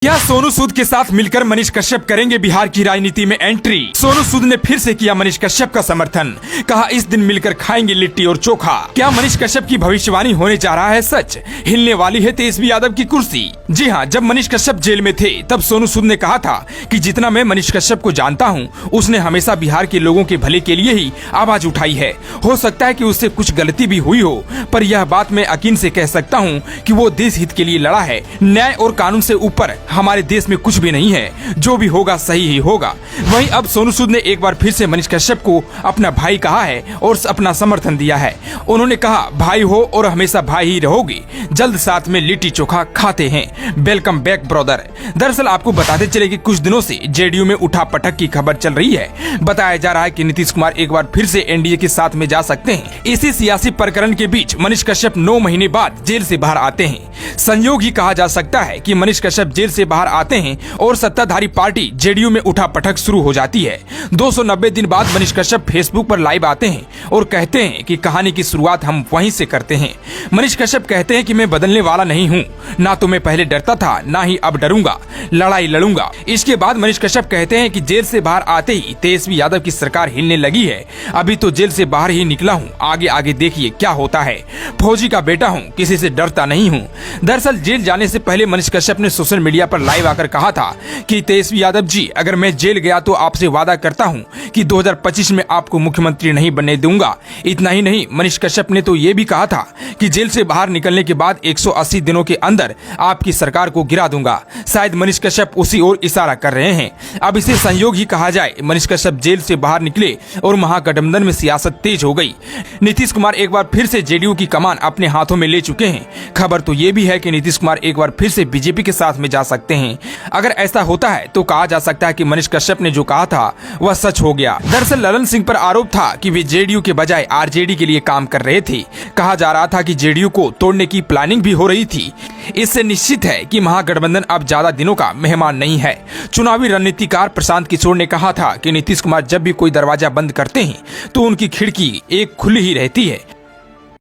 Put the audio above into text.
क्या सोनू सूद के साथ मिलकर मनीष कश्यप करेंगे बिहार की राजनीति में एंट्री? सोनू सूद ने फिर से किया मनीष कश्यप का समर्थन, कहा इस दिन मिलकर खाएंगे लिट्टी और चोखा। क्या मनीष कश्यप की भविष्यवाणी होने जा रहा है सच? हिलने वाली है तेजस्वी यादव की कुर्सी। जी हाँ, जब मनीष कश्यप जेल में थे तब सोनू सूद ने कहा था कि जितना मैं मनीष कश्यप को जानता हूँ, उसने हमेशा बिहार के लोगों के भले के लिए ही आवाज उठाई है। हो सकता है कि उससे कुछ गलती भी हुई हो, पर यह बात मैं यकीन से कह सकता हूँ कि वो देश हित के लिए लड़ा है। न्याय और कानून से ऊपर हमारे देश में कुछ भी नहीं है, जो भी होगा सही ही होगा। वहीं अब सोनू सूद ने एक बार फिर से मनीष कश्यप को अपना भाई कहा है और अपना समर्थन दिया है। उन्होंने कहा, भाई हो और हमेशा भाई ही रहोगी, जल्द साथ में लिट्टी चोखा खाते हैं, वेलकम बैक ब्रदर। दरअसल आपको बताते चले कि कुछ दिनों से जेडीयू में उठा पटक की खबर चल रही है। बताया जा रहा है कि नीतीश कुमार एक बार फिर से एनडीए के साथ में जा सकते हैं। इसी सियासी प्रकरण के बीच मनीष कश्यप 9 महीने बाद जेल से बाहर आते हैं। संयोग ही कहा जा सकता है कि मनीष कश्यप जेल से बाहर आते हैं और सत्ताधारी पार्टी जेडीयू में उठा पटक शुरू हो जाती है। 290 दिन बाद मनीष कश्यप फेसबुक पर लाइव आते हैं और कहते हैं कि कहानी की शुरुआत हम वहीं से करते हैं। मनीष कश्यप कहते हैं कि मैं बदलने वाला नहीं हूँ, ना तो मैं पहले डरता था, ना ही अब डरूंगा, लड़ाई लड़ूंगा। इसके बाद मनीष कश्यप कहते हैं कि जेल से बाहर आते ही तेजस्वी यादव की सरकार हिलने लगी है। अभी तो जेल से बाहर ही निकला हूँ, आगे आगे देखिए क्या होता है। फौजी का बेटा हूँ, किसी से डरता नहीं हूँ। दरअसल जेल जाने से पहले मनीष कश्यप ने सोशल मीडिया पर लाइव आकर कहा था कि तेजस्वी यादव जी, अगर मैं जेल गया तो आपसे वादा करता हूं कि 2025 में आपको मुख्यमंत्री नहीं बनने दूंगा। इतना ही नहीं, मनीष कश्यप ने तो ये भी कहा था कि जेल से बाहर निकलने के बाद 180 दिनों के अंदर आपकी सरकार को गिरा दूंगा। शायद मनीष कश्यप उसी ओर इशारा कर रहे हैं। अब इसे संयोग ही कहा जाए, मनीष कश्यप जेल से बाहर निकले और महागठबंधन में सियासत तेज हो गई। नीतीश कुमार एक बार फिर से जेडीयू की कमान अपने हाथों में ले चुके हैं। खबर तो ये भी है कि नीतीश कुमार एक बार फिर से बीजेपी के साथ में जा सकते हैं। अगर ऐसा होता है तो कहा जा सकता है कि मनीष कश्यप ने जो कहा था वह सच हो गया। दरअसल ललन सिंह पर आरोप था कि वे जेडीयू के बजाय आरजेडी के लिए काम कर रहे थे। कहा जा रहा था कि जेडीयू को तोड़ने की प्लानिंग भी हो रही थी। इससे निश्चित है कि महागठबंधन अब ज्यादा दिनों का मेहमान नहीं है। चुनावी रणनीतिकार प्रशांत किशोर ने कहा था कि नीतीश कुमार जब भी कोई दरवाजा बंद करते हैं तो उनकी खिड़की एक खुली ही रहती है।